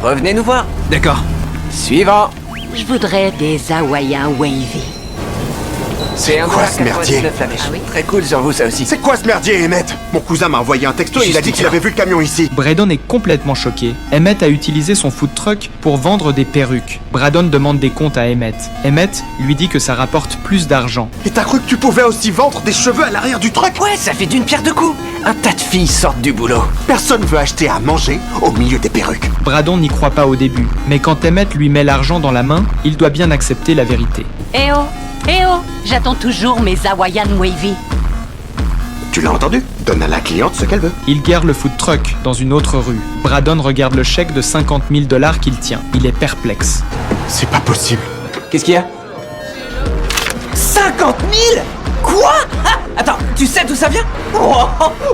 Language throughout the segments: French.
revenez nous voir. D'accord. Suivant. Je voudrais des Hawaïens wavy. C'est un quoi ce merdier? $1,99 la mèche. Ah oui? Très cool sur vous, ça aussi. C'est quoi ce merdier, Emmett? Mon cousin m'a envoyé un texto et il a dit qu'il avait vu le camion ici. Braden est complètement choqué. Emmett a utilisé son food truck pour vendre des perruques. Braden demande des comptes à Emmett. Emmett lui dit que ça rapporte plus d'argent. Et t'as cru que tu pouvais aussi vendre des cheveux à l'arrière du truck? Ouais, ça fait d'une pierre deux coups. Un tas de filles sortent du boulot. Personne veut acheter à manger au milieu des perruques. Braden n'y croit pas au début, mais quand Emmett lui met l'argent dans la main, il doit bien accepter la vérité. Eh oh, j'attends toujours mes Hawaïens wavy. Tu l'as entendu? Donne à la cliente ce qu'elle veut. Il guère le food truck dans une autre rue. Braden regarde le chèque de $50 000 qu'il tient. Il est perplexe. C'est pas possible. Qu'est-ce qu'il y a? 50 000? Quoi? Ah, attends, tu sais d'où ça vient? Oh,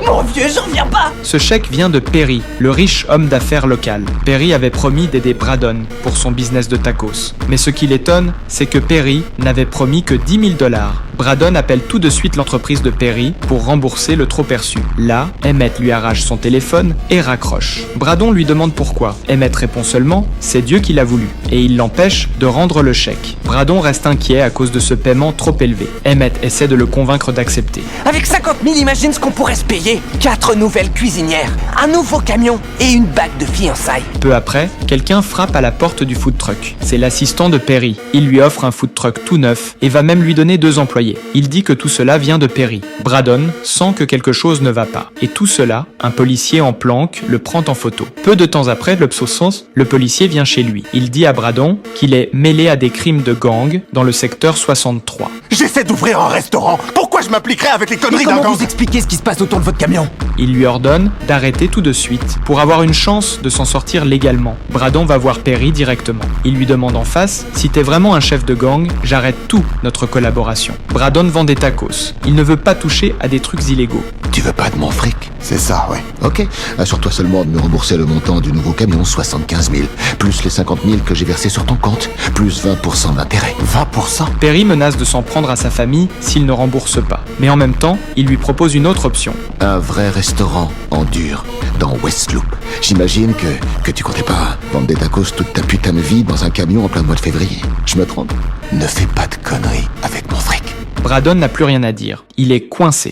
mon vieux, j'en reviens pas. Ce chèque vient de Perry, le riche homme d'affaires local. Perry avait promis d'aider Braden pour son business de tacos. Mais ce qui l'étonne, c'est que Perry n'avait promis que $10 000. Braden appelle tout de suite l'entreprise de Perry pour rembourser le trop perçu. Là, Emmett lui arrache son téléphone et raccroche. Braden lui demande pourquoi. Emmett répond seulement « c'est Dieu qui l'a voulu » et il l'empêche de rendre le chèque. Braden reste inquiet à cause de ce paiement trop élevé. Emmett essaie de le convaincre d'accepter. Avec 50 000, imagine ce qu'on pourrait se payer. 4 nouvelles cuisinières, un nouveau camion et une bague de fiançailles. Peu après, quelqu'un frappe à la porte du food truck. C'est l'assistant de Perry. Il lui offre un food truck tout neuf et va même lui donner 2 employés. Il dit que tout cela vient de Perry. Braden sent que quelque chose ne va pas. Et tout cela, un policier en planque le prend en photo. Peu de temps après, le policier vient chez lui. Il dit à Braden qu'il est mêlé à des crimes de gang dans le secteur 63. J'essaie d'ouvrir un restaurant. Pourquoi je m'appliquerais avec les Et conneries d'un comment gang? vous expliquez ce qui se passe autour de votre camion? Il lui ordonne d'arrêter tout de suite pour avoir une chance de s'en sortir légalement. Braden va voir Perry directement. Il lui demande en face « Si t'es vraiment un chef de gang, j'arrête tout notre collaboration. » Braden vend des tacos. Il ne veut pas toucher à des trucs illégaux. Tu veux pas de mon fric? C'est ça, ouais. Ok, assure-toi seulement de me rembourser le montant du nouveau camion, 75 000, plus les 50 000 que j'ai versés sur ton compte, plus 20% d'intérêt. 20%? Perry menace de s'en prendre à sa famille s'il ne rembourse pas. Mais en même temps, il lui propose une autre option. Un vrai restaurant en dur, dans Westloop. J'imagine que tu comptais pas vendre des tacos toute ta putain de vie dans un camion en plein mois de février. Je me trompe? Ne fais pas de conneries avec mon fric. Braden n'a plus rien à dire. Il est coincé.